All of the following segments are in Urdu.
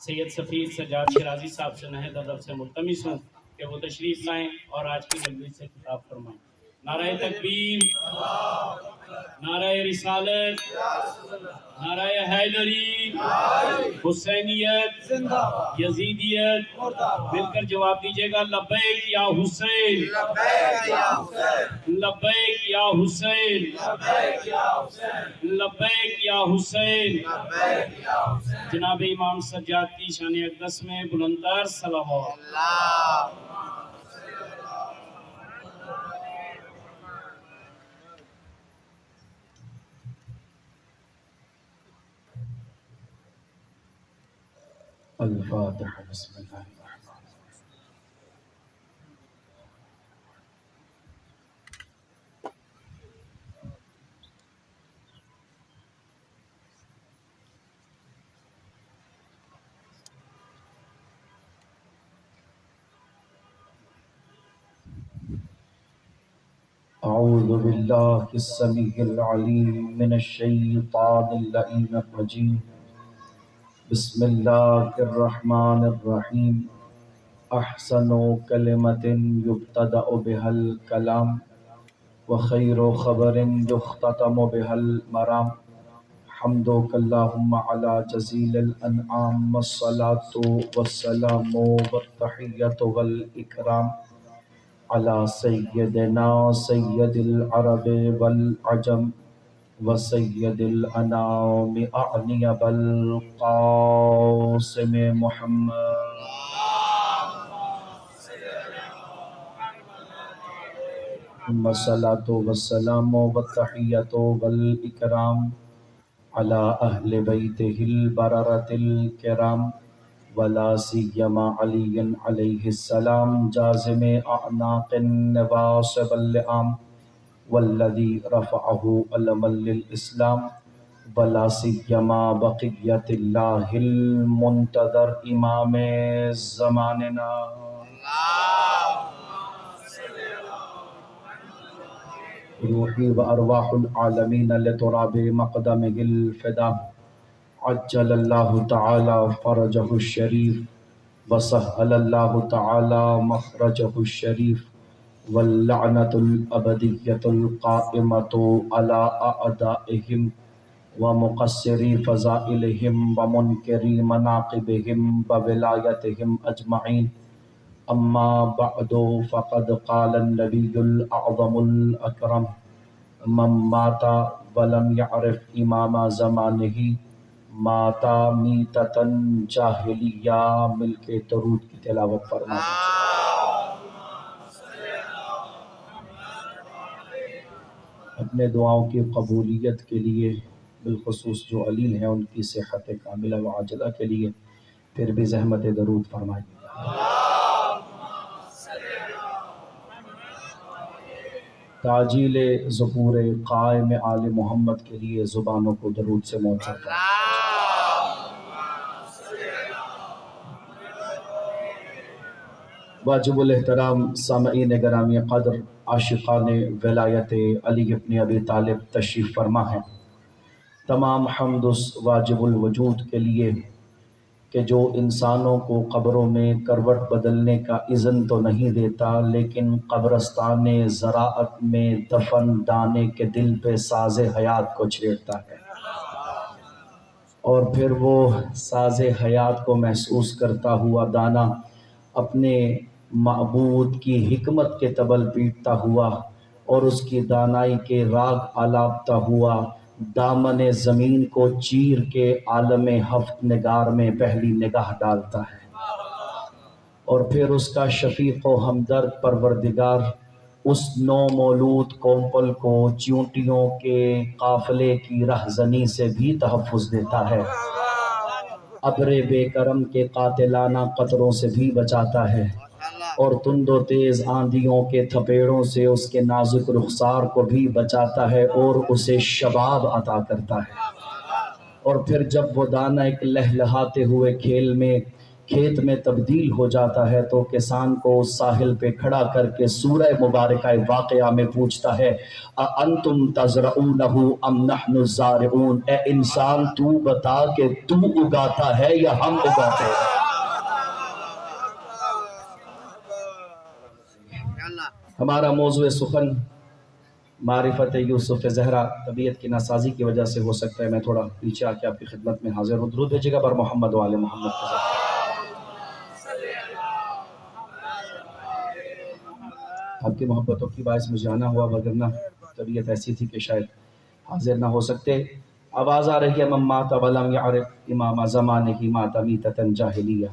سید سفیر سجاد شیرازی صاحب سے نہایت ادب سے ملتمس ہوں کہ وہ تشریف لائیں اور آج کی مجلس سے خطاب فرمائیں۔ نعرہ تکبیر، نعرہ رسالت، نعرہ حیدری، حسینیت، یزیدیت، مل کر جواب دیجیے گا لبیک یا حسین، لبیک یا حسین، لبیک یا حسین۔ جناب امام سجاد کی شان اقدس میں بلندتر صلوات۔ الفاتحہ بسم اللہ الرحمن الرحیم۔ اعوذ باللہ السمیع العلیم من الشیطان اللعین الرجیم۔ بسم اللہ الرحمن الرحیم۔ احسن کلمۃ یبتدأ بها الکلام وخیر خبر یختتم بها المرام۔ حمدک اللہم علی جزیل الانعام والصلاة والسلام والتحیۃ والاکرام علی سیدنا سید العرب والعجم وسید الانام اعنی بالقاسم محمد۔ الصلاة والسلام والتحیۃ والاکرام علی اہل بیتہ البررۃ الکرام ولا سیما علی علیہ السلام جازم اعناق نواصب اللئام والذی رفعہ علما للاسلام ولا سیما بقیت اللہ المنتظر امام زماننا۔ روحی و ارواح العالمین لتراب مقدمہ الفدا عجل اللہ تعالی فرجہ الشریف وسہل اللہ تعالی مخرجہ الشریف واللعنۃ الابدیۃ القائمۃ علی اعدائہم ومقصری فضائلہم ومنکری مناقبہم وولایتہم اجمعین۔ اما بعد فقد قال النبی الاعظم الاکرم من مات ولم یعرف امام زمانہ مات میتۃ جاہلیہ۔ مل کے درود کی تلاوت فرما اپنے دعاؤں کی قبولیت کے لیے، بالخصوص جو علیل ہیں ان کی صحت کاملہ و عاجلہ کے لیے پھر بھی زحمت درود فرمائیے۔ تعجیل ظہور قائم آل محمد کے لیے زبانوں کو درود سے معطر کریں۔ واجب الاحترام سامعین گرامی قدر، عاشقان ولایت علی ابن ابی طالب تشریف فرما ہیں۔ تمام حمد اس واجب الوجود کے لیے کہ جو انسانوں کو قبروں میں کروٹ بدلنے کا اذن تو نہیں دیتا، لیکن قبرستان زراعت میں دفن دانے کے دل پہ ساز حیات کو چھیڑتا ہے، اور پھر وہ ساز حیات کو محسوس کرتا ہوا دانا اپنے معبود کی حکمت کے طبل پیٹتا ہوا اور اس کی دانائی کے راگ آلاپتا ہوا دامن زمین کو چیر کے عالم ہفت نگار میں پہلی نگاہ ڈالتا ہے، اور پھر اس کا شفیق و ہمدرد پروردگار اس نو مولود کومپل کو چیونٹیوں کے قافلے کی رہزنی سے بھی تحفظ دیتا ہے، ابر بے کرم کے قاتلانہ قطروں سے بھی بچاتا ہے، اور تند و تیز آندھیوں کے تھپیڑوں سے اس کے نازک رخسار کو بھی بچاتا ہے اور اسے شباب عطا کرتا ہے۔ اور پھر جب وہ دانہ ایک لہلہاتے ہوئے کھیت میں تبدیل ہو جاتا ہے تو کسان کو اس ساحل پہ کھڑا کر کے سورہ مبارکہ واقعہ میں پوچھتا ہے اَأَنْتُمْ تَزْرَعُونَهُ أَمْ نَحْنُ الزَّارِعُونَ، اے انسان تو بتا کہ تو اگاتا ہے یا ہم اگاتے ہیں۔ ہمارا موضوع سخن معرفت یوسف زہرا، طبیعت کی ناسازی کی وجہ سے ہو سکتا ہے میں تھوڑا پیچھے آ کے آپ کی خدمت میں حاضر ہوں۔ درود بھیجیے گا بر محمد و آل محمد کے ساتھ۔ آپ کی محبتوں کی باعث مجھے آنا ہوا، وگرنہ طبیعت ایسی تھی کہ شاید حاضر نہ ہو سکتے۔ آواز آ رہی ہے من مات ولم یعرف امام زمانہ مات میتۃ جاہلیہ۔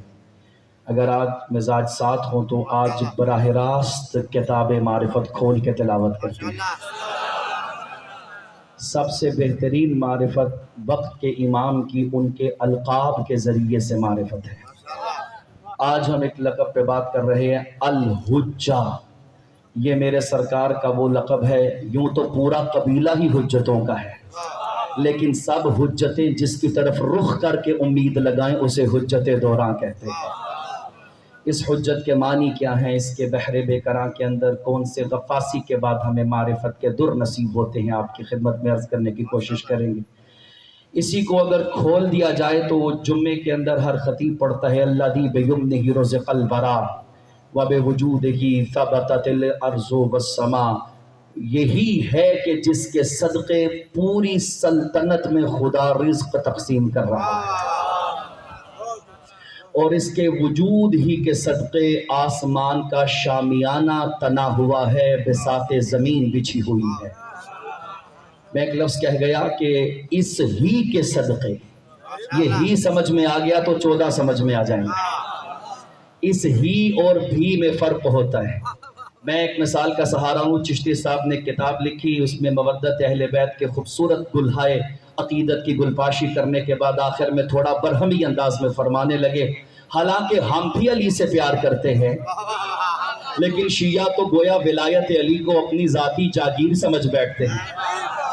اگر آج مزاج ساتھ ہوں تو آج براہ راست کتاب معرفت کھول کے تلاوت کرتے ہیں۔ سب سے بہترین معرفت وقت کے امام کی ان کے القاب کے ذریعے سے معرفت ہے۔ آج ہم ایک لقب پہ بات کر رہے ہیں، الحجہ۔ یہ میرے سرکار کا وہ لقب ہے، یوں تو پورا قبیلہ ہی حجتوں کا ہے، لیکن سب حجتیں جس کی طرف رخ کر کے امید لگائیں اسے حجت دوراں کہتے ہیں۔ اس حجت کے معنی کیا ہیں، اس کے بحر بے کراں کے اندر کون سے غفاسی کے بعد ہمیں معرفت کے در نصیب ہوتے ہیں، آپ کی خدمت میں عرض کرنے کی کوشش کریں گے۔ اسی کو اگر کھول دیا جائے تو وہ جمعے کے اندر ہر خطیب پڑھتا ہے الذی بیمنہ رزق الورا وبوجودہ ثبتت الارض والسماء، یہی ہے کہ جس کے صدقے پوری سلطنت میں خدا رزق تقسیم کر رہا ہے، اور اس کے وجود ہی کے صدقے آسمان کا شامیانہ تنا ہوا ہے، بساط زمین بچھی ہوئی ہے۔ میں ایک لفظ کہہ گیا کہ اس ہی کے صدقے، یہ ہی سمجھ میں آ گیا تو 14 سمجھ میں آ جائیں گے۔ اس ہی اور بھی میں فرق ہوتا ہے۔ میں ایک مثال کا سہارا ہوں، چشتی صاحب نے کتاب لکھی، اس میں مودت اہل بیت کے خوبصورت گلہائے عقیدت کی گلپاشی کرنے کے بعد آخر میں تھوڑا برہمی انداز میں فرمانے لگے حالانکہ ہم بھی علی سے پیار کرتے ہیں، لیکن شیعہ تو گویا ولایت علی کو اپنی ذاتی جاگیر سمجھ بیٹھتے ہیں۔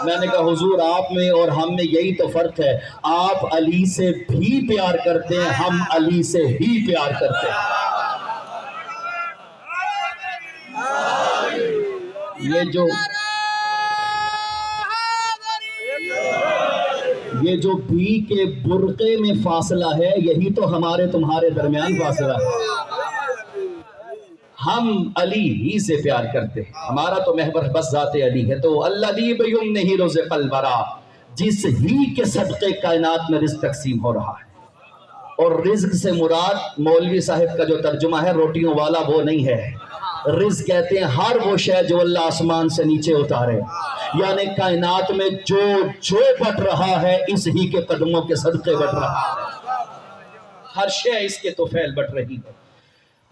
میں نے کہا حضور آپ میں اور ہم میں یہی تو فرق ہے، آپ علی سے بھی پیار کرتے ہیں، ہم علی سے ہی پیار کرتے ہیں۔ یہ جو بھی کے برقے میں فاصلہ ہے، یہی تو ہمارے تمہارے درمیان فاصلہ ہے۔ ہم علی ہی سے پیار کرتے ہیں، ہمارا تو محور بس ذات علی ہے۔ تو الذی بیمنہ رزق الورا، جس ہی کے صدقے کائنات میں رزق تقسیم ہو رہا ہے۔ اور رزق سے مراد مولوی صاحب کا جو ترجمہ ہے روٹیوں والا وہ نہیں ہے، رزق کہتے ہیں ہر وہ شے جو اللہ آسمان سے نیچے اتارے، یعنی کائنات میں جو بٹ رہا ہے اس ہی کے قدموں کے صدقے بٹ رہا ہے، ہر شے اس کے طفیل بٹ رہی ہے۔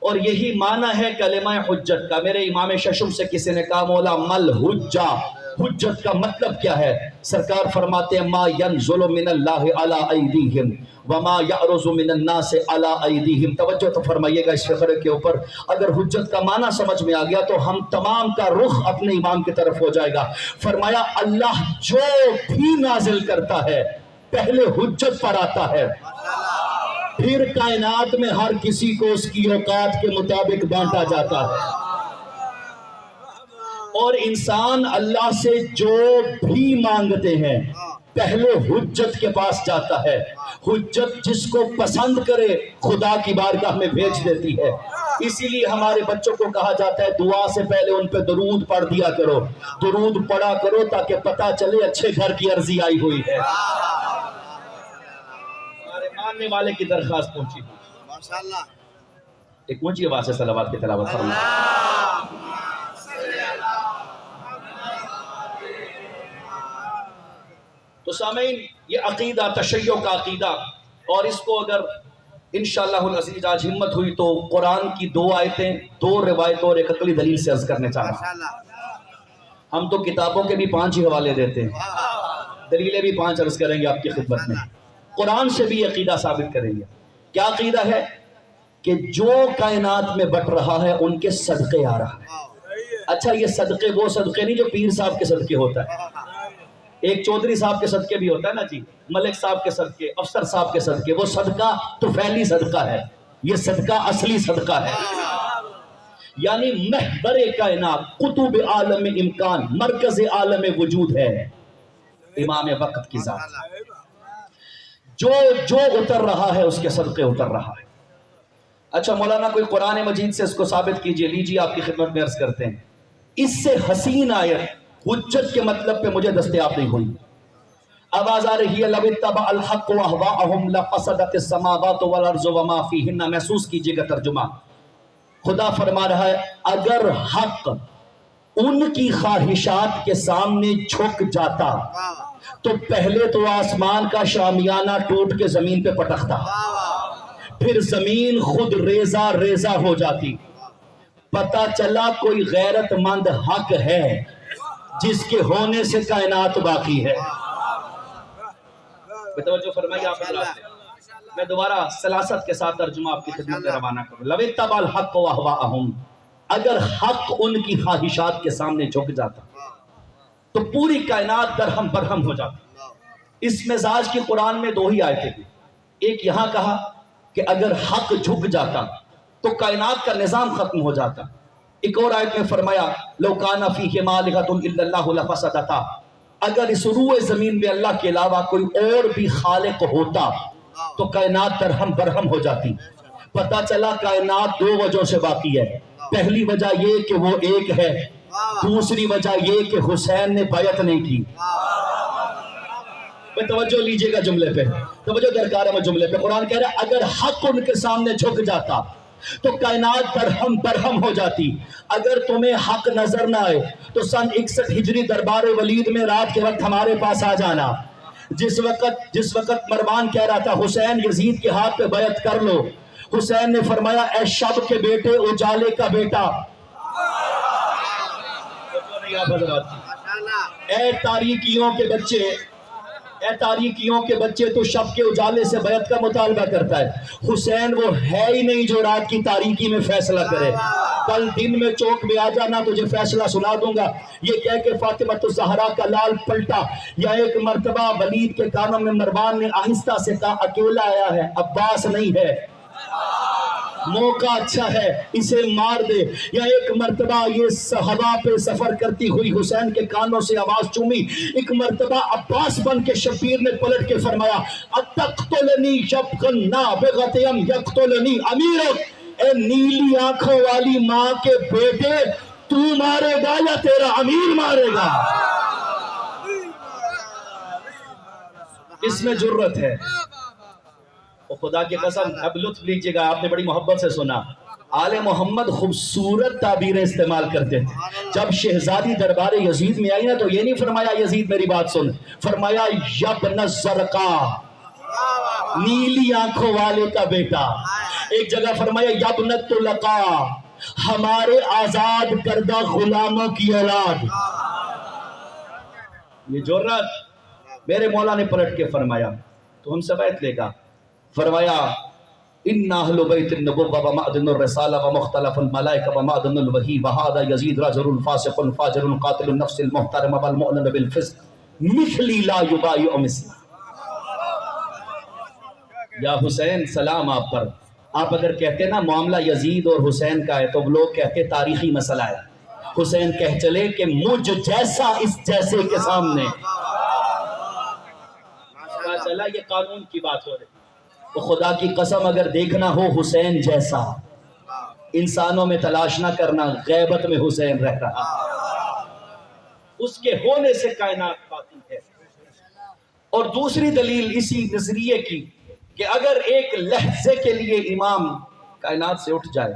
اور یہی معنی ہے کلمہ حجت کا۔ میرے امام ششم سے کسی نے کہا مولا مل حجہ، حجت کا مطلب کیا ہے؟ سرکار فرماتے ہیں ما ینزل من اللہ علی ایدیہم وما یعرض من الناس علی ایدیہم۔ توجہ تو فرمائیے گا اس فقرے کے اوپر، اگر حجت کا معنی سمجھ میں آ گیا تو ہم تمام کا رخ اپنے امام کی طرف ہو جائے گا۔ فرمایا اللہ جو بھی نازل کرتا ہے پہلے حجت پر آتا ہے، پھر کائنات میں ہر کسی کو اس کی اوقات کے مطابق بانٹا جاتا ہے، اور انسان اللہ سے جو بھی مانگتے ہیں پہلے حجت کے پاس جاتا ہے۔ حجت جس کو پسند کرے خدا کی بارگاہ میں بھیج دیتی ہے۔ اسی لیے ہمارے بچوں کو کہا جاتا ہے دعا سے پہلے ان پہ درود پڑھ دیا کرو، درود پڑھا کرو تاکہ پتہ چلے اچھے گھر کی عرضی آئی ہوئی ہے۔ ہمارے ماننے والے کی درخواست پہنچی ماشاءاللہ، ایک اونچی آواز سے صلوات کی تلاوت فرمائیں۔ تو سامعین یہ عقیدہ تشیع کا عقیدہ، اور اس کو اگر انشاءاللہ العزیز آج ہمت ہوئی تو قرآن کی 2 آیتیں 2 روایتوں اور ایک عقلی دلیل سے عرض کرنے چاہ رہا ہوں۔ ہم تو کتابوں کے بھی 5 ہی حوالے دیتے ہیں، دلیلیں بھی 5 عرض کریں گے آپ کی خدمت میں، قرآن سے بھی عقیدہ ثابت کریں گے۔ کیا عقیدہ ہے؟ کہ جو کائنات میں بٹ رہا ہے ان کے صدقے آ رہا ہے۔ اچھا یہ صدقے وہ صدقے نہیں جو پیر صاحب کے صدقے ہوتا ہے، ایک چودھری صاحب کے صدقے بھی ہوتا ہے نا جی، ملک صاحب کے صدقے، افسر صاحب کے صدقے، وہ صدقہ تو پھیلی صدقہ ہے۔ یہ صدقہ اصلی صدقہ ہے، یعنی محور کائنات، قطب عالم امکان، مرکز عالم وجود ہے امام وقت کی ذات۔ جو اتر رہا ہے اس کے صدقے اتر رہا ہے۔ اچھا مولانا کوئی قرآن مجید سے اس کو ثابت کیجئے، لیجئے آپ کی خدمت میں عرض کرتے ہیں۔ اس سے حسین آیت حجت کے مطلب پہ مجھے دستیاب نہیں ہوئی۔ آواز آ رہی ہے لو اتبع الحق واہواءہم لفسدت السماوات والارض وما فیہن، محسوس کیجئے گا ترجمہ۔ خدا فرما رہا ہے اگر حق ان کی خواہشات کے سامنے جھک جاتا تو پہلے تو آسمان کا شامیانہ ٹوٹ کے زمین پہ پٹکتا، پھر زمین خود ریزہ ریزہ ہو جاتی۔ پتہ چلا کوئی غیرت مند حق ہے جس کے ہونے سے کائنات باقی ہے۔ توجہ فرمائیے آپ حضرات، میں دوبارہ سلاست کے ساتھ ترجمہ آپ کی خدمت میں روانہ کروں۔ لو اتبع الحق واہواءہم، اگر حق ان کی خواہشات کے سامنے جھک جاتا تو پوری کائنات درہم برہم ہو جاتی۔ اس مزاج کی قرآن میں دو ہی آیتیں ہیں، ایک یہاں کہا کہ اگر حق جھک جاتا تو کائنات کا نظام ختم ہو جاتا، ایک اور آیت میں فرمایا لو کان فیہما آلہۃ الا اللہ لفسدتا، اگر اس روئے زمین میں اللہ کے علاوہ کوئی اور بھی خالق ہوتا تو کائنات درہم برہم ہو جاتی۔ پتہ چلا کائنات دو وجہ سے باقی ہے، پہلی وجہ یہ کہ وہ ایک ہے، دوسری وجہ یہ کہ حسین نے بیعت نہیں کی۔ توجہ لیجئے گا جملے پہ، توجہ درکار ہے جملے پہ۔ قرآن کہہ رہا ہے اگر حق ان کے سامنے جھک جاتا تو کائنات درہم برہم ہو جاتی۔ اگر تمہیں حق نظر نہ آئے تو سن 61 ہجری دربار ولید میں رات کے وقت ہمارے پاس آ جانا۔ جس وقت مروان کہہ رہا تھا حسین یزید کے ہاتھ پہ بیعت کر لو، حسین نے فرمایا اے شب کے بیٹے اجالے کا بیٹا، اے تاریکیوں کے بچے تو شب کے اجالے سے بیعت کا مطالبہ کرتا ہے۔ حسین وہ ہے ہی نہیں جو رات کی تاریکی میں فیصلہ کرے، کل دن میں چوک میں آ جانا تجھے فیصلہ سنا دوں گا، یہ کہہ کے فاطمہ الزہرا کا لال پلٹا۔ یا ایک مرتبہ ولید کے کانوں میں مروان نے آہستہ سے کہا اکیلا آیا ہے، عباس نہیں ہے، موقع اچھا ہے اسے مار دے۔ یا ایک مرتبہ یہ ہوا پہ سفر کرتی ہوئی حسین کے کانوں سے آواز چومی، ایک مرتبہ عباس بن کے شبیر نے پلٹ کے فرمایا اتقتلنی شبغن نابغتیم یقتلنی امیرک، اے نیلی آنکھوں والی ماں کے بیٹے تو مارے گا یا تیرا امیر مارے گا؟ اس میں جرت ہے۔ خدا کی قسم اب لطف لیجئے گا، آپ نے بڑی محبت سے سنا، آل محمد خوبصورت تعبیریں استعمال کرتے تھے۔ جب شہزادی دربار یزید میں آئی نا تو یہ نہیں فرمایا یزید میری بات سن، فرمایا یبن الزرقا، نیلی آنکھوں والے کا بیٹا۔ ایک جگہ فرمایا یبنت القا، ہمارے آزاد کردہ غلاموں کی اولاد۔ یہ جرت میرے مولا نے پلٹ کے فرمایا تو ہم سے بیعت لے گا، فرمایا ان اہل بیت النبوہ ومعدن الرسالہ ومختلف الملائکہ ومعدن الوحی وہذا یزید رجل فاسق فاجر قاتل النفس المحترم والمؤمن بالفسق مثلی لا یبایع مثلا۔ یا حسین سلام آپ پر، آپ اگر کہتے نا معاملہ یزید اور حسین کا ہے تو لوگ کہتے تاریخی مسئلہ ہے، حسین کہہ چلے کہ مجھ جیسا اس جیسے کے سامنے، چلا یہ قانون کی بات ہو رہی۔ تو خدا کی قسم اگر دیکھنا ہو حسین جیسا، انسانوں میں تلاش نہ کرنا، غیبت میں حسین رہ رہا، اس کے ہونے سے کائنات باقی ہے۔ اور دوسری دلیل اسی نظریے کی کہ اگر ایک لحظے کے لیے امام کائنات سے اٹھ جائے،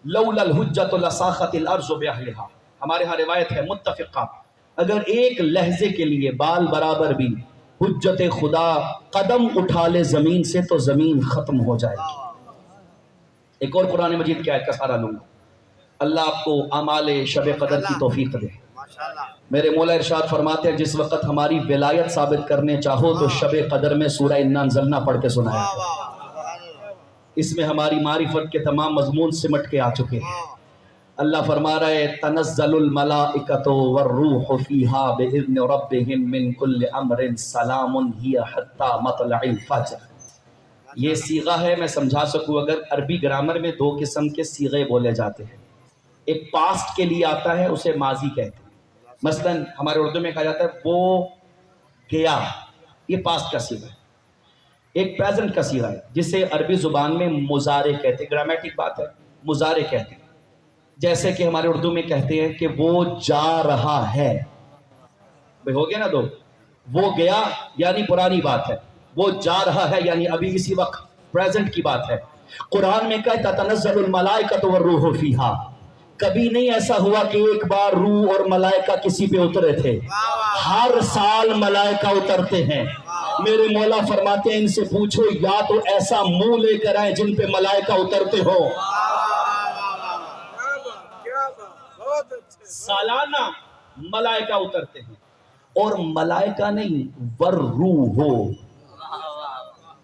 لولا الحجۃ لساخت الارض باہلھا، ہمارے ہاں روایت ہے متفقہ، اگر ایک لحظے کے لیے بال برابر بھی حجت خدا قدم اٹھا لے زمین سے تو زمین ختم ہو جائے گی۔ ایک اور قرآن مجید کی آیت کا سہارا لوں گا، اللہ آپ کو اعمال شب قدر کی توفیق دے۔ میرے مولا ارشاد فرماتے ہیں جس وقت ہماری ولایت ثابت کرنے چاہو تو شب قدر میں سورہ انا انزلنا پڑھ کے سنایا، اس میں ہماری معرفت کے تمام مضمون سمٹ کے آ چکے ہیں۔ اللہ فرما رہا ہے تنزل الملائکۃ والروح فیہا باذن ربہم من کل امر سلام ہی حتی مطلع الفجر۔ یہ صیغہ ہے، میں سمجھا سکوں اگر عربی گرامر میں دو قسم کے صیغے بولے جاتے ہیں، ایک پاسٹ کے لیے آتا ہے اسے ماضی کہتے ہیں، مثلا ہمارے اردو میں کہا جاتا ہے وہ گیا، یہ پاسٹ کا صیغہ ہے، ایک پریزنٹ کا صیغہ ہے جسے عربی زبان میں مضارع کہتے ہیں، گرامیٹک بات ہے، مضارع کہتے ہیں، جیسے کہ ہمارے اردو میں کہتے ہیں کہ وہ جا رہا ہے، بھئی ہو گیا نا دو، وہ گیا یعنی پرانی بات ہے، وہ جا رہا ہے یعنی ابھی اسی وقت پریزنٹ کی بات ہے۔ قرآن میں کہتا تنزل الملائکۃ والروح فیہا، کبھی نہیں ایسا ہوا کہ ایک بار روح اور ملائکہ کسی پہ اترے تھے، ہر سال ملائکہ اترتے ہیں۔ میرے مولا فرماتے ہیں ان سے پوچھو یا تو ایسا منہ لے کر آئے جن پہ ملائکہ اترتے ہو۔ سالانہ ملائکہ اترتے ہیں، اور ملائکہ نہیں والروح،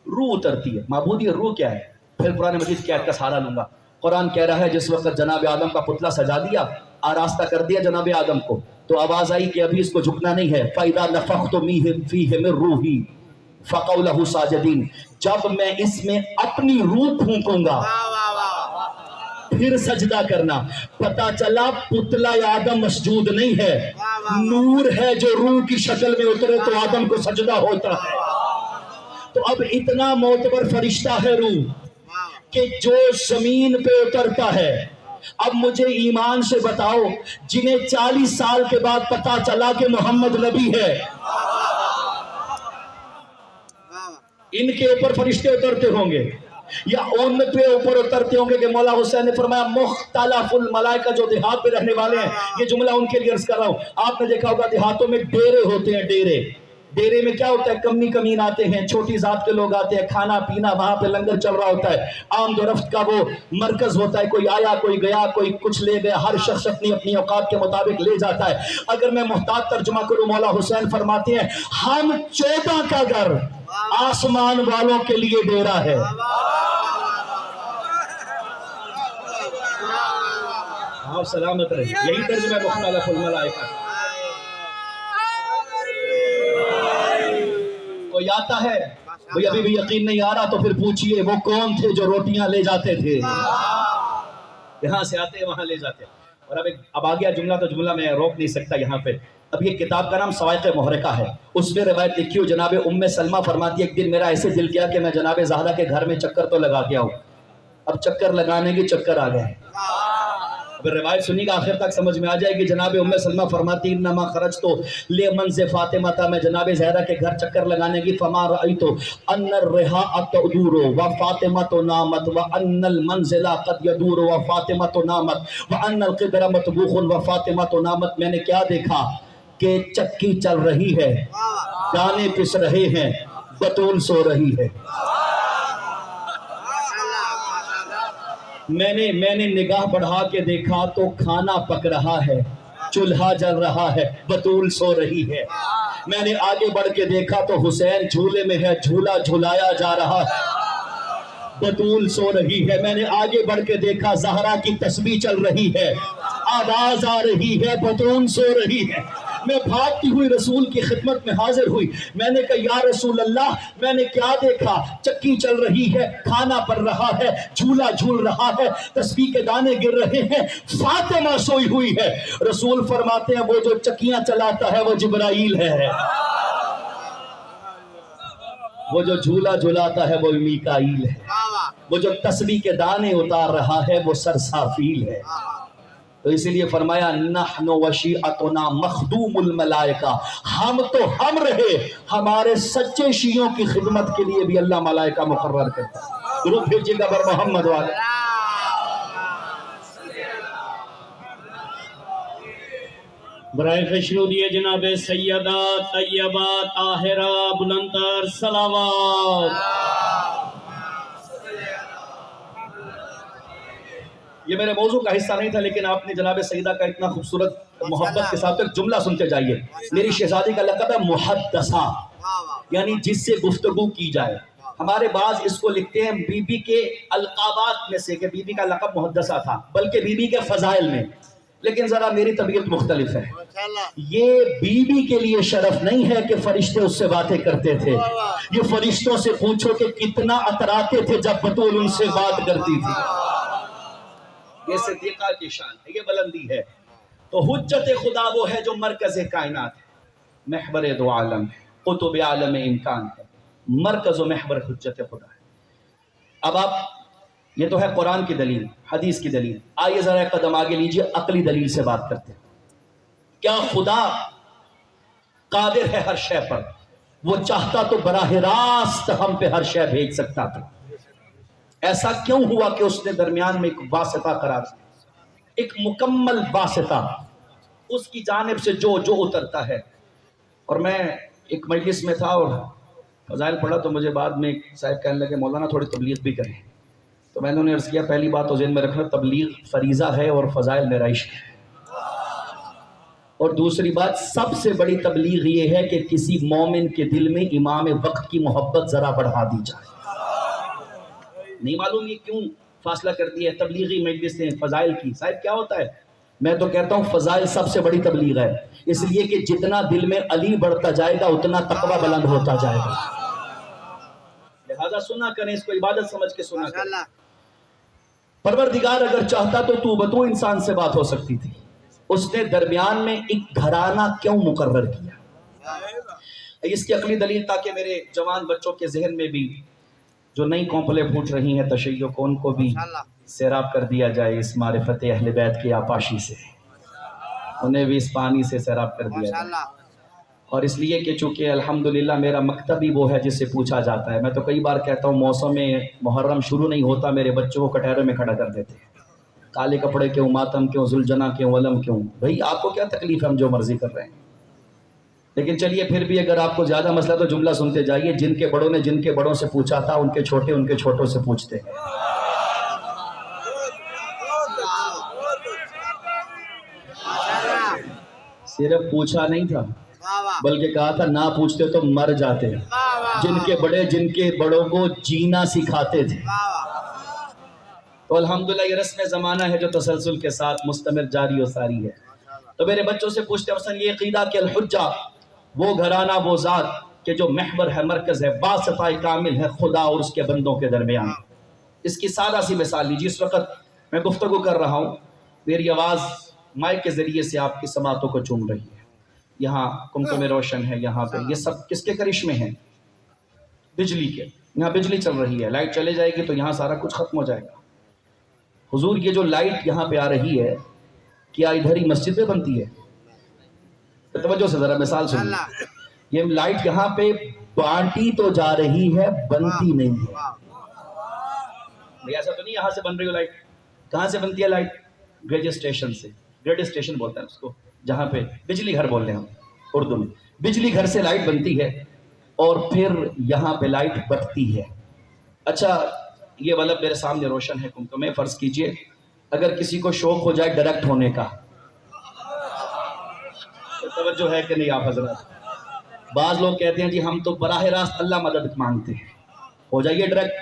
روح اترتی ہے۔ معبودی روح کیا ہے؟ پھر قرآن مجید کی آیت کا سہارا لوں گا۔ قرآن کہہ رہا ہے جس وقت جناب آدم کا پتلا سجا دیا، آراستہ کر دیا جناب آدم کو، تو آواز آئی کہ ابھی اس کو جھکنا نہیں ہے۔ فَإِذَا نَفَخْتُ فِيهِ مِن رُوحِي فَقَعُوا لَهُ سَاجِدِينَ، جب میں اس میں اپنی روح پھونکوں گا پھر سجدہ کرنا۔ پتہ چلا پتلا آدم مسجود نہیں ہے، نور ہے جو روح کی شکل میں اترے تو آدم کو سجدہ ہوتا ہے۔ تو اب اتنا معتبر فرشتہ ہے روح کہ جو زمین پہ اترتا ہے۔ اب مجھے ایمان سے بتاؤ جنہیں 40 سال کے بعد پتا چلا کہ محمد نبی ہے، ان کے اوپر فرشتے اترتے ہوں گے یا ان پہ اوپر اترتے ہوں گے کہ مولا حسین نے فرمایا مختلف الملائکہ، جو دیہات پہ رہنے والے ہیں، یہ جملہ ان کے لیے عرض کر رہا ہوں۔ آپ نے دیکھا ہوگا دیہاتوں میں ڈیرے ہوتے ہیں، ڈیرے میں کیا ہوتا ہے؟ کمی کمین آتے ہیں، چھوٹی ذات کے لوگ آتے ہیں، کھانا پینا وہاں پہ لنگر چل رہا ہوتا ہے، آمد و رفت کا وہ مرکز ہوتا ہے، کوئی آیا کوئی گیا، کوئی کچھ لے گیا، ہر شخص اپنی اپنی اوقات کے مطابق لے جاتا ہے۔ اگر میں محتاط ترجمہ کروں، مولا حسین فرماتے ہیں ہم 14 کا گھر آسمان والوں کے لیے ڈیرا ہے۔ آپ سلامت رہے، یہی ترجمہ ہے مختلف الملائکہ۔ کوئی آتا ہے بھئی ابھی بھی یقین نہیں آ رہا تو پھر پوچھئے وہ کون تھے جو روٹیاں لے جاتے تھے، یہاں سے آتے وہاں لے جاتے۔ اور اب آ گیا جملہ، تو جملہ میں روک نہیں سکتا یہاں پہ۔ اب یہ کتاب کا نام صواعق محرقہ ہے، اس میں روایت لکھی ہو جناب ام سلمہ فرماتی ہے ایک دن میرا ایسے دل کیا کہ میں جناب زہرا کے گھر میں چکر تو لگا کے آؤں۔ اب چکر لگانے کی چکر آ گئے۔ اب روایت سنی گا آخر تک سمجھ میں آ جائے گی۔ جناب ام سلمہ فرماتی انما خرجت لمنزل فاطمہ، میں جناب زہرا کے گھر چکر لگانے کی، فما رأیت ان الرحاء تدور وفاطمہ نامت وان المنزل قد يدور وفاطمہ نامت وان القدر مطبوخ وفاطمہ نامت، میں نے کیا دیکھا کہ چکی چل رہی ہے، دانے پس رہے ہیں، بطول سو رہی ہے۔ میں نے نگاہ بڑھا کے دیکھا تو کھانا پک رہا ہے، چولہا جل رہا ہے، بطول سو رہی ہے۔ میں نے آگے بڑھ کے دیکھا تو حسین جھولے میں ہے، جھولا جھولایا جا رہا ہے، بطول سو رہی ہے۔ میں نے آگے بڑھ کے دیکھا زہرا کی تسبیح چل رہی ہے، آواز آ رہی ہے، بطول سو رہی ہے۔ میں بھاگتی ہوئی رسول کی خدمت میں حاضر ہوئی، میں نے کہا یا رسول اللہ میں نے کیا دیکھا؟ چکی چل رہی ہے، کھانا پڑ رہا ہے، جھولا جھول رہا ہے، تسبیح کے دانے گر رہے ہیں، فاطمہ سوئی ہوئی ہے۔ رسول فرماتے ہیں وہ جو چکیاں چلاتا ہے وہ جبرائیل ہے، وہ جو جھولا جھلاتا ہے وہ میکائیل ہے، وہ جو تسبیح کے دانے اتار رہا ہے وہ سرسافیل ہے۔ تو اسی لیے فرمایا نحن وشیعتنا مخدوم الملائکہ، ہم تو ہم رہے، ہمارے سچے شیعوں کی خدمت کے لیے بھی اللہ ملائکہ مقرر کرتا ہے۔ درود بھیجیے گا بر محمد والے۔ برائے خوشنودی جناب سیدہ طیبہ طاہرہ بلندر صلوات۔ یہ میرے موضوع کا حصہ نہیں تھا لیکن آپ نے جناب سیدہ کا اتنا خوبصورت محبت کے ساتھ ایک جملہ سنتے جائیے۔ میری شہزادی کا لقب ہے محدثہ، یعنی جس سے گفتگو کی جائے۔ ہمارے بعض اس کو لکھتے ہیں بی بی کے القابات میں سے کہ بی بی کا لقب محدثہ تھا، بلکہ بی بی کے فضائل میں لیکن ذرا میری طبیعت مختلف ہے. یہ بیوی کے لیے شرف نہیں ہے کہ فرشتے اس سے باتیں کرتے تھے. یہ فرشتوں سے پوچھو کہ کتنا اتراتے تھے جب بطول ان سے بات کرتی تھی. یہ صدیقہ کی شان ہے، یہ بلندی ہے. تو حجت خدا وہ ہے جو مرکز کائنات ہے، محور دو عالم ہے، قطب عالم امکان ہے، مرکز و محور حجت خدا ہے. اب آپ، یہ تو ہے قرآن کی دلیل، حدیث کی دلیل. آئیے ذرا ایک قدم آگے لیجئے، عقلی دلیل سے بات کرتے ہیں. کیا خدا قادر ہے ہر شے پر؟ وہ چاہتا تو براہ راست ہم پہ ہر شے بھیج سکتا تھا. ایسا کیوں ہوا کہ اس نے درمیان میں ایک واسطہ قرار دیا، ایک مکمل واسطہ اس کی جانب سے جو اترتا ہے. اور میں ایک مجلس میں تھا اور فضائل پڑھا تو مجھے بعد میں ایک صاحب کہنے لگے مولانا تھوڑی تبلیغ بھی کریں. تو میں نے انہیں عرض کیا پہلی بات تو ذہن میں رکھنا، تبلیغ فریضہ ہے اور فضائل میرا عشق ہے. اور دوسری بات سب سے بڑی تبلیغ یہ ہے کہ کسی مومن کے دل میں امام وقت کی محبت ذرا بڑھا دی جائے. نہیں معلوم یہ کیوں فاصلہ کر دیا ہے تبلیغی مجلس نے فضائل کی. صاحب کیا ہوتا ہے؟ میں تو کہتا ہوں فضائل سب سے بڑی تبلیغ ہے، اس لیے کہ جتنا دل میں علی بڑھتا جائے گا اتنا تقوی بلند ہوتا جائے گا. لہذا سنا کریں، اس کو عبادت سمجھ کے سنا کریں. پروردگار اگر چاہتا تو بتو انسان سے بات ہو سکتی تھی. اس نے درمیان میں ایک گھرانہ کیوں مقرر کیا؟ اس کی عقلی دلیل تاکہ میرے جوان بچوں کے ذہن میں بھی جو نئی کونپلیں پھوٹ رہی ہیں تشیع کو، ان کو بھی سیراب کر دیا جائے اس معرفت اہل بیت کی آپاشی سے، انہیں بھی اس پانی سے سیراب کر دیا جائے. اور اس لیے کہ چونکہ الحمدللہ میرا مکتب ہی وہ ہے جس سے پوچھا جاتا ہے. میں تو کئی بار کہتا ہوں موسم محرم شروع نہیں ہوتا میرے بچوں کو کٹہرے میں کھڑا کر دیتے ہیں. کالے کپڑے کیوں، ماتم کیوں، ذوالجناح کیوں، علم کیوں؟ بھئی آپ کو کیا تکلیف ہے، ہم جو مرضی کر رہے ہیں. لیکن چلیے پھر بھی اگر آپ کو زیادہ مسئلہ تو جملہ سنتے جائیے. جن کے بڑوں نے جن کے بڑوں سے پوچھا تھا، ان کے چھوٹے ان کے چھوٹوں سے پوچھتے ہیں. صرف پوچھا نہیں تھا بلکہ کہا تھا نہ پوچھتے تو مر جاتے. جن کے بڑے جن کے بڑوں کو جینا سکھاتے تھے. تو الحمدللہ یہ رسم زمانہ ہے جو تسلسل کے ساتھ مستمر جاری و ساری ہے. تو میرے بچوں سے پوچھتے مثلا یہ عقیدہ کہ الحجہ وہ گھرانہ، وہ ذات کہ جو محور ہے، مرکز ہے، واسطہ کامل ہے خدا اور اس کے بندوں کے درمیان. اس کی سادہ سی مثال لیجیے. اس وقت میں گفتگو کر رہا ہوں، میری آواز مائک کے ذریعے سے آپ کی سماعتوں کو چوم رہی ہے. یہاں کمکم روشن ہے، یہاں پہ یہ سب کس کے کرشمے ہیں؟ بجلی کے. یہاں بجلی چل رہی ہے، لائٹ چلے جائے گی تو یہاں سارا کچھ ختم ہو جائے گا. حضور یہ جو لائٹ یہاں پہ آ رہی ہے کیا ادھر ہی مسجد میں بنتی ہے؟ توجہ سے ذرا مثال سنیے. یہ لائٹ یہاں پہ بانٹی تو جا رہی ہے، بنتی نہیں ہے. ایسا تو نہیں یہاں سے بن رہی ہو لائٹ. کہاں سے بنتی ہے لائٹ؟ گریڈ اسٹیشن سے. گریڈ اسٹیشن بولتے ہیں اس کو، جہاں پہ بجلی گھر بول رہے ہیں ہم اردو میں. بجلی گھر سے لائٹ بنتی ہے اور پھر یہاں پہ لائٹ بٹتی ہے. اچھا یہ بلب میرے سامنے روشن ہے کمکم میں. فرض کیجئے اگر کسی کو شوق ہو جائے ڈائریکٹ ہونے کا، توجہ ہے کہ نہیں آپ حضرات؟ بعض لوگ کہتے ہیں جی ہم تو براہ راست اللہ مدد مانگتے ہیں. ہو جائیے ڈائریکٹ،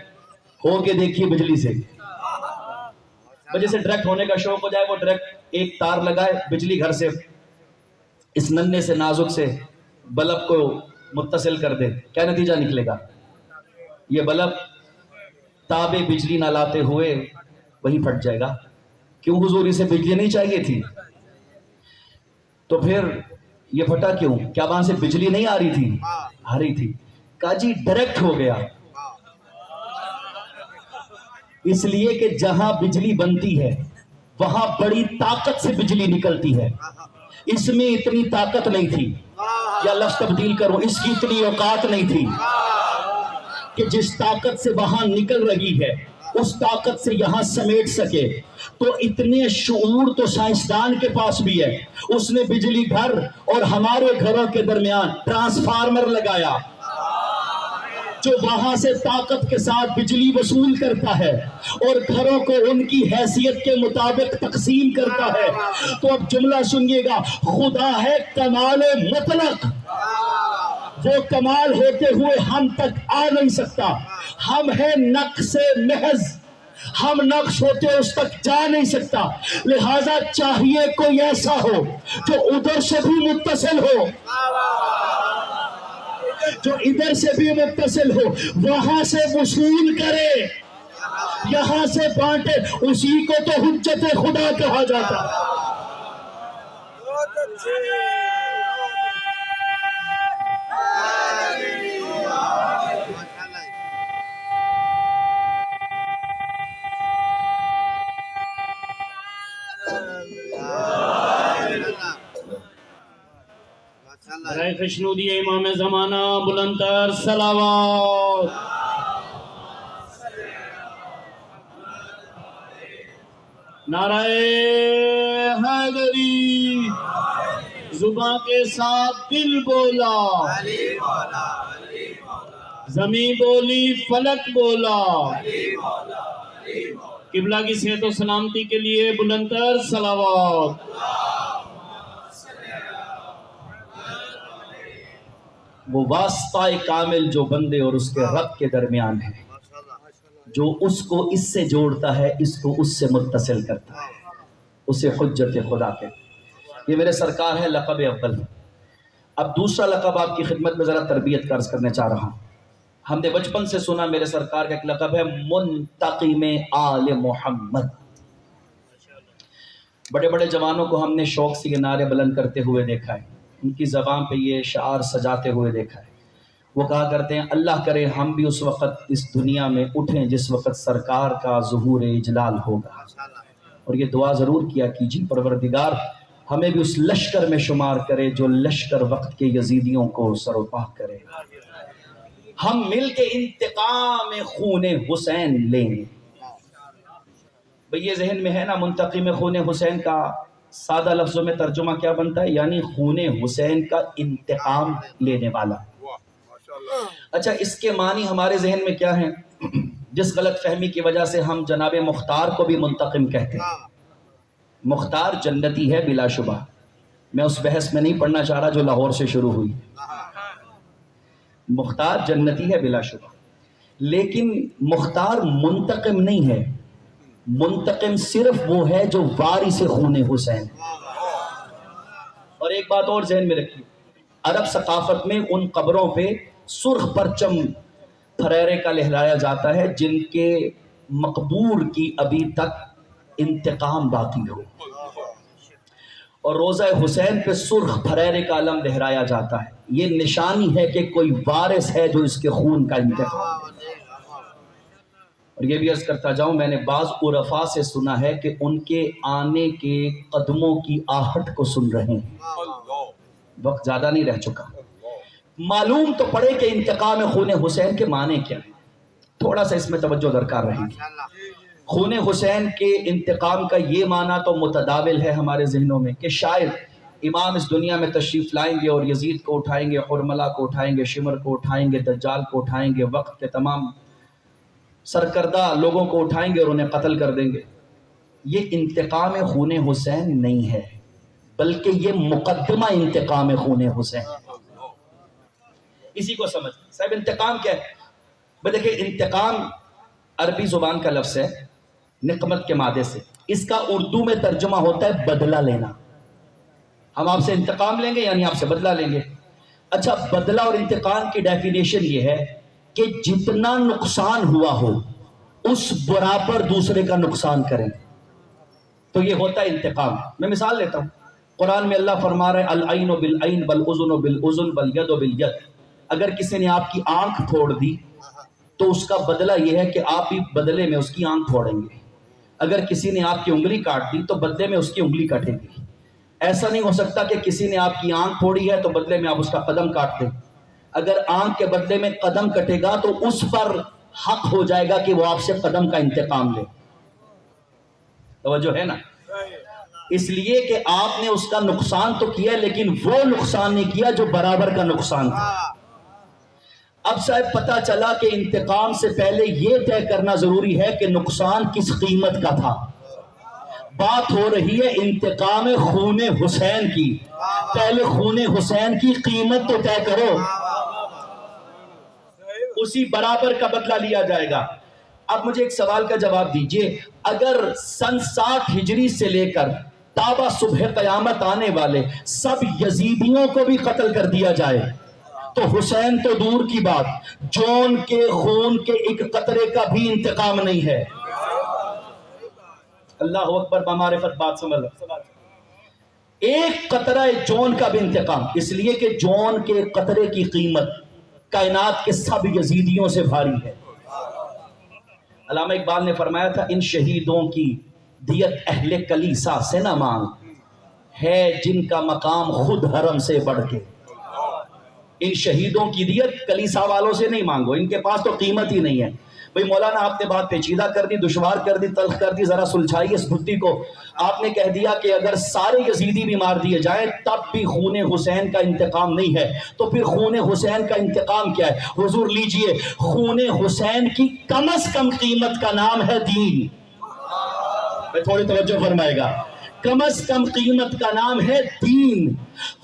ہو کے دیکھیے بجلی سے. وجہ سے ڈائریکٹ ہونے کا شوق ہو جائے، وہ ڈائریکٹ ایک تار لگائے بجلی گھر سے، اس ننھے سے نازک سے بلب کو متصل کر دے. کیا نتیجہ نکلے گا؟ یہ بلب تابع بجلی نہ لاتے ہوئے وہی پھٹ جائے گا. کیوں حضور؟ اسے بجلی نہیں چاہیے تھی. تو پھر یہ پھٹا کیوں؟ کیا وہاں سے بجلی نہیں آ رہی تھی؟ آ رہی تھی. کہا جی ڈائریکٹ ہو گیا. اس لیے کہ جہاں بجلی بنتی ہے وہاں بڑی طاقت سے بجلی نکلتی ہے. اس میں اتنی طاقت نہیں تھی، یا لفظ تبدیل کروں، اس کی اتنی اوقات نہیں تھی کہ جس طاقت سے وہاں نکل رہی ہے اس طاقت سے یہاں سمیٹ سکے. تو اتنے شعور تو سائنسدان کے پاس بھی ہے. اس نے بجلی گھر اور ہمارے گھروں کے درمیان ٹرانسفارمر لگایا جو وہاں سے طاقت کے ساتھ بجلی وصول کرتا ہے اور گھروں کو ان کی حیثیت کے مطابق تقسیم کرتا ہے. تو اب جملہ سنیے گا، خدا ہے کمال مطلق، وہ کمال ہوتے ہوئے ہم تک آ نہیں سکتا. ہم ہیں نقص محض، ہم نقش ہوتے اس تک جا نہیں سکتا، لہذا چاہیے کوئی ایسا ہو جو ادھر سے بھی متصل ہو، جو ادھر سے بھی متصل ہو، وہاں سے وصول کرے، یہاں سے بانٹے، اسی کو تو حجت خدا کہا جاتا ہے۔ برائے خشنودی امام زمانہ بلندتر صلوات۔ نعرہ حیدری، زباں کے ساتھ دل بولا، زمین بولی فلک بولا، قبلہ کی صحت و سلامتی کے لیے بلندتر صلوات۔ وہ واسطہ کامل جو بندے اور اس کے رب کے درمیان ہے، جو اس کو اس سے جوڑتا ہے، اس کو اس سے متصل کرتا ہے، اسے حجت خدا کے۔ یہ میرے سرکار ہے، لقب اول۔ اب دوسرا لقب آپ کی خدمت میں ذرا تربیت کا عرض کرنے چاہ رہا ہوں۔ ہم نے بچپن سے سنا میرے سرکار کا ایک لقب ہے منتقم آل محمد۔ بڑے بڑے جوانوں کو ہم نے شوق سے یہ نعرے بلند کرتے ہوئے دیکھا ہے، ان کی زبان پہ یہ شعار سجاتے ہوئے دیکھا ہے۔ وہ کہا کرتے ہیں اللہ کرے ہم بھی اس وقت اس دنیا میں اٹھیں جس وقت سرکار کا ظہور اجلال ہوگا، اور یہ دعا ضرور کیا کیجیے پروردگار ہمیں بھی اس لشکر میں شمار کرے جو لشکر وقت کے یزیدیوں کو سروپا کرے۔ ہم مل کے انتقام خون حسین لیں گے۔ بھئی یہ ذہن میں ہے نا منتقم خون حسین کا سادہ لفظوں میں ترجمہ کیا بنتا ہے؟ یعنی خون حسین کا انتقام لینے والا۔ اچھا اس کے معنی ہمارے ذہن میں کیا ہیں؟ جس غلط فہمی کی وجہ سے ہم جناب مختار کو بھی منتقم کہتے ہیں۔ مختار جنتی ہے بلا شبہ، میں اس بحث میں نہیں پڑھنا چاہ رہا جو لاہور سے شروع ہوئی۔ مختار جنتی ہے بلا شبہ، لیکن مختار منتقم نہیں ہے، منتقم صرف وہ ہے جو وارث خون حسین۔ اور ایک بات اور ذہن میں رکھیے، عرب ثقافت میں ان قبروں پہ سرخ پرچم پھریرے کا لہرایا جاتا ہے جن کے مقبور کی ابھی تک انتقام باقی ہو، اور روضہ حسین پہ سرخ پھریرے کا علم لہرایا جاتا ہے، یہ نشانی ہے کہ کوئی وارث ہے جو اس کے خون کا انتقام۔ اور یہ بھی عرض کرتا جاؤں، میں نے بعض عرفاء سے سنا ہے کہ ان کے آنے کے قدموں کی آہٹ کو سن رہے ہیں۔ وقت زیادہ نہیں رہ چکا، معلوم تو پڑے کہ انتقام خون حسین کے معنی کیا ہے، تھوڑا سا اس میں توجہ درکار رہے گی۔ خون حسین کے انتقام کا یہ معنی تو متداول ہے ہمارے ذہنوں میں کہ شاید امام اس دنیا میں تشریف لائیں گے اور یزید کو اٹھائیں گے، حرملہ کو اٹھائیں گے، شمر کو اٹھائیں گے، دجال کو اٹھائیں گے، وقت کے تمام سرکردہ لوگوں کو اٹھائیں گے اور انہیں قتل کر دیں گے۔ یہ انتقام خون حسین نہیں ہے، بلکہ یہ مقدمہ انتقام خون حسین۔ اسی کو سمجھ صاحب انتقام کیا ہے؟ بھئی دیکھیں انتقام عربی زبان کا لفظ ہے نقمت کے مادے سے، اس کا اردو میں ترجمہ ہوتا ہے بدلہ لینا۔ ہم آپ سے انتقام لیں گے یعنی آپ سے بدلہ لیں گے۔ اچھا بدلہ اور انتقام کی ڈیفینیشن یہ ہے کہ جتنا نقصان ہوا ہو اس برابر دوسرے کا نقصان کریں، تو یہ ہوتا ہے انتقام۔ میں مثال لیتا ہوں، قرآن میں اللہ فرما رہا ہے العین بالعین والاذن بالاذن والید بالید۔ اگر کسی نے آپ کی آنکھ پھوڑ دی تو اس کا بدلہ یہ ہے کہ آپ بھی بدلے میں اس کی آنکھ پھوڑیں گے۔ اگر کسی نے آپ کی انگلی کاٹ دی تو بدلے میں اس کی انگلی کٹے گی۔ ایسا نہیں ہو سکتا کہ کسی نے آپ کی آنکھ پھوڑی ہے تو بدلے میں آپ اس کا قدم کاٹ دیں۔ اگر آنکھ کے بدلے میں قدم کٹے گا تو اس پر حق ہو جائے گا کہ وہ آپ سے قدم کا انتقام لے۔ توجہ ہے نا؟ اس لیے کہ آپ نے اس کا نقصان تو کیا لیکن وہ نقصان نہیں کیا جو برابر کا نقصان تھا۔ اب صاحب پتہ چلا کہ انتقام سے پہلے یہ طے کرنا ضروری ہے کہ نقصان کس قیمت کا تھا۔ بات ہو رہی ہے انتقام خون حسین کی، پہلے خون حسین کی قیمت تو طے کرو، اسی برابر کا بدلہ لیا جائے گا۔ اب مجھے ایک سوال کا جواب دیجئے، اگر سن 60 ہجری سے لے کر تابع صبح قیامت آنے والے سب یزیدیوں کو بھی قتل کر دیا جائے تو حسین تو دور کی بات، جون کے خون کے ایک قطرے کا بھی انتقام نہیں ہے۔ اللہ اکبر بمعرفت بات سمجھ لو، ایک قطرہ جون کا بھی انتقام، اس لیے کہ جون کے قطرے کی قیمت کائنات کے سب یزیدیوں سے بھاری ہے۔ علامہ اقبال نے فرمایا تھا، ان شہیدوں کی دیت اہل کلیسا سے نہ مانگ، ہے جن کا مقام خود حرم سے بڑھ کے۔ ان شہیدوں کی دیت کلیسا والوں سے نہیں مانگو، ان کے پاس تو قیمت ہی نہیں ہے۔ بھئی مولانا آپ نے بات پیچیدہ کر دی، دشوار کر دی، تلخ کر دی، ذرا سلجھائیے اس بھٹی کو۔ آپ نے کہہ دیا کہ اگر سارے یزیدی بھی مار دیے جائیں تب بھی خون حسین کا انتقام نہیں ہے، تو پھر خون حسین کا انتقام کیا ہے؟ حضور لیجئے، خون حسین کی کم از کم قیمت کا نام ہے دین۔ تھوڑی توجہ فرمائے گا، کم از کم قیمت کا نام ہے دین۔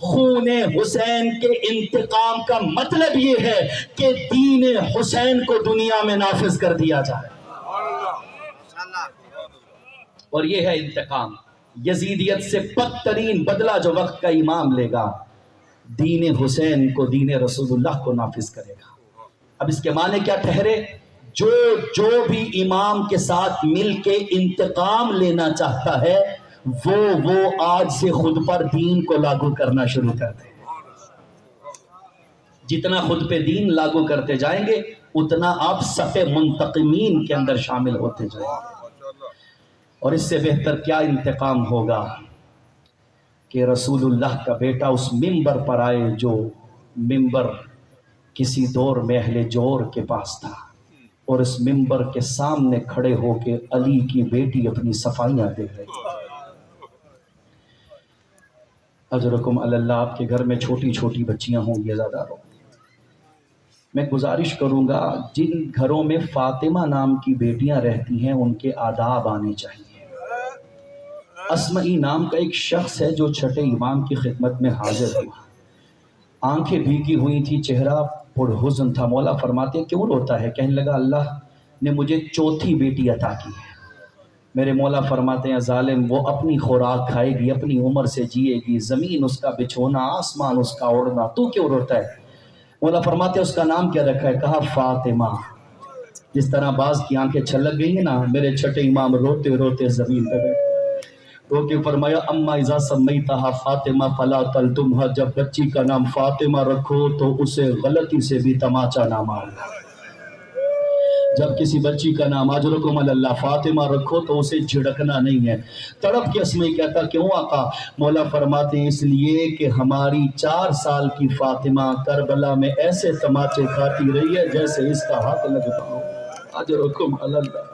خون حسین کے انتقام کا مطلب یہ ہے کہ دین حسین کو دنیا میں نافذ کر دیا جائے، اور یہ ہے انتقام۔ یزیدیت سے بدترین بدلہ جو وقت کا امام لے گا، دین حسین کو، دین رسول اللہ کو نافذ کرے گا۔ اب اس کے معنی کیا ٹھہرے؟ جو بھی امام کے ساتھ مل کے انتقام لینا چاہتا ہے وہ آج سے خود پر دین کو لاگو کرنا شروع کر دے۔ جتنا خود پہ دین لاگو کرتے جائیں گے اتنا آپ صف منتقمین کے اندر شامل ہوتے جائیں گے۔ اور اس سے بہتر کیا انتقام ہوگا کہ رسول اللہ کا بیٹا اس ممبر پر آئے جو ممبر کسی دور میں اہل جور کے پاس تھا، اور اس ممبر کے سامنے کھڑے ہو کے علی کی بیٹی اپنی صفائیاں دے رہی۔ اجرکم علی اللہ، آپ کے گھر میں چھوٹی چھوٹی بچیاں ہوں گی عزاداروں، میں گزارش کروں گا جن گھروں میں فاطمہ نام کی بیٹیاں رہتی ہیں ان کے آداب آنے چاہیے۔ اسمعی نام کا ایک شخص ہے جو چھٹے امام کی خدمت میں حاضر ہوا، آنکھیں بھیگی ہوئی تھی، چہرہ پرحزن تھا۔ مولا فرماتے ہیں کیوں روتا ہے؟ کہنے لگا اللہ نے مجھے چوتھی بیٹی عطا کی ہے۔ میرے مولا فرماتے ہیں ظالم، وہ اپنی خوراک کھائے گی، اپنی عمر سے جیے گی، زمین اس کا بچھونا، آسمان اس کا اڑنا، تو کیوں روتا ہے؟ مولا فرماتے ہیں اس کا نام کیا رکھا ہے؟ کہا فاطمہ۔ جس طرح بعض کی آنکھیں چھلک گئی ہیں نا، میرے چھٹے امام روتے روتے زمین پہ بیٹھے، رو کے فرمایا اما اذا سمیتہا فاطمہ فلا تلتمھا، جب بچی کا نام فاطمہ رکھو تو اسے غلطی سے بھی تماچا نہ مارنا۔ جب کسی بچی کا نام اجرکم علی اللہ فاطمہ رکھو تو اسے جھڑکنا نہیں ہے۔ تڑپ کے اسمعی کہتا کیوں آقا؟ مولا فرماتے ہیں اس لیے کہ ہماری 4 سال کی فاطمہ کربلا میں ایسے تماچے کھاتی رہی ہے جیسے اس کا ہاتھ لگتا ہو۔ اجرکم علی اللہ۔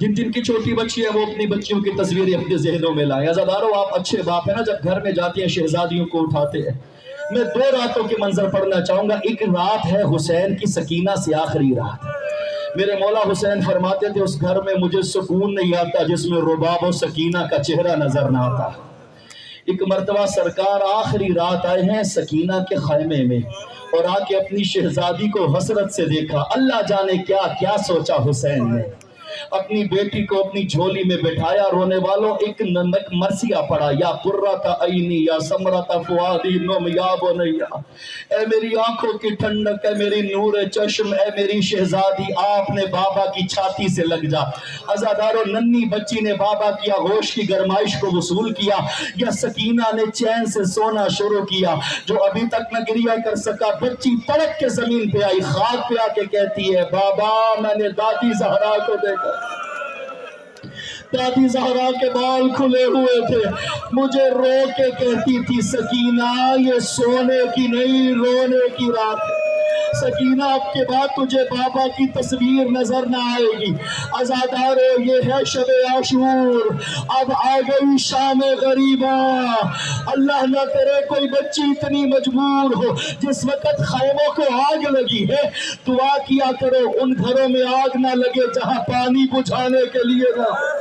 جن کی چھوٹی بچی ہے وہ اپنی بچیوں کی تصویریں اپنے ذہنوں میں لائیں۔ عزادارو آپ اچھے باپ ہیں نا، جب گھر میں جاتے ہیں شہزادیوں کو اٹھاتے ہیں۔ میں 2 راتوں کے منظر پڑھنا چاہوں گا۔ ایک رات ہے حسین کی سکینہ سے آخری رات۔ میرے مولا حسین فرماتے تھے اس گھر میں مجھے سکون نہیں آتا جس میں رباب و سکینہ کا چہرہ نظر نہ آتا۔ ایک مرتبہ سرکار آخری رات آئے ہیں سکینہ کے خیمے میں، اور آ کے اپنی شہزادی کو حسرت سے دیکھا۔ اللہ جانے کیا کیا سوچا حسین نے۔ اپنی بیٹی کو اپنی جھولی میں بٹھایا، رونے والوں ایک مرثیہ پڑھا، یا قرۃ عینی یا ثمرۃ فؤادی نم یا بنیا، اے میری آنکھوں کی ٹھنڈک، اے میری نور چشم، اے میری شہزادی، آپ نے بابا کی چھاتی سے لگ جا۔ عزادارو ننھی بچی نے بابا کی آغوش کی گرمائش کو وصول کیا، یا سکینہ نے چین سے سونا شروع کیا؟ جو ابھی تک نہ گریہ کر سکا، بچی تڑپ کے زمین پہ آئی، خاک پہ آ کے کہتی ہے بابا میں نے دادی زہرا کو دیکھا، دادی زہرا کے بال کھلے ہوئے تھے، مجھے رو کے کہتی تھی سکینہ یہ سونے کی نہیں رونے کی رات ہے، سکینہ اب کے بعد تجھے بابا کی تصویر نظر نہ آئے گی۔ عزادارو یہ ہے شب عاشور، اب آ گئی شام غریبہ۔ اللہ نہ کرے کوئی بچی اتنی مجبور ہو۔ جس وقت خیموں کو آگ لگی ہے دعا کیا کرو ان گھروں میں آگ نہ لگے جہاں پانی بجھانے کے لیے نہ ہو۔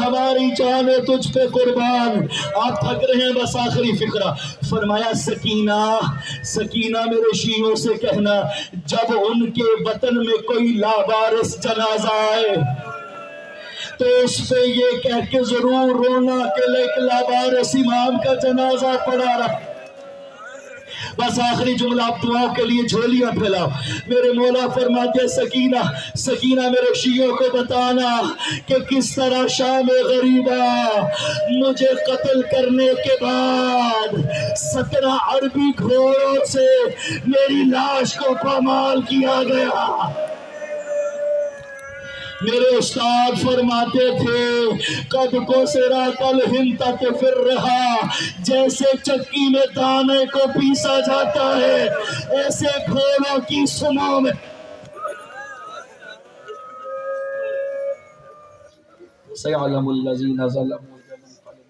ہماری جانیں تجھ پہ قربان. آپ تھک رہے ہیں, بس آخری فقرہ. فرمایا سکینہ سکینہ میرے شیعوں سے کہنا, جب ان کے وطن میں کوئی لابارس جنازہ آئے تو اس پہ یہ کہہ کے ضرور رونا کہ ایک لابارس امام کا جنازہ پڑا رہا. بس آخری جملہ, آپ دعاؤں کے لیے جھولیاں پھیلاؤ. میرے مولا فرماتے سکینہ سکینہ میرے شیعوں کو بتانا کہ کس طرح شام غریبہ مجھے قتل کرنے کے بعد 17 عربی گھوڑوں سے میری لاش کو پامال کیا گیا. میرے استاد فرماتے تھے قد کو سراط الہنت پھر رہا, جیسے چکی میں دانے کو پیسا جاتا ہے ایسے گھوڑوں کی سموں میں. سيعلم الذين ظلموا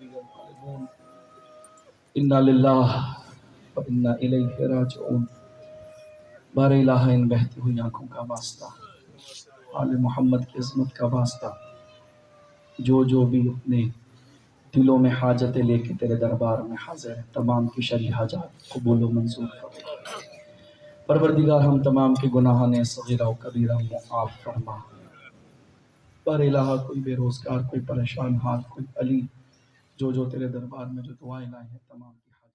ينقلبون انا للہ وانا الیہ راجعون. بار الہ ان بہتی ہوئی آنکھوں کا واسطہ, آل محمد کی عظمت کا واسطہ, جو بھی اپنے دلوں میں حاجتیں لے کے تیرے دربار میں حاضر ہیں, تمام کی شرعی حاجات قبول و منظور فرما. پروردگار ہم تمام کے گناہان صغیرہ و کبیرہ معاف فرما. بار الہ کوئی بے روزگار, کوئی پریشان حال, کوئی علی, جو تیرے دربار میں جو دعائیں لائے ہیں تمام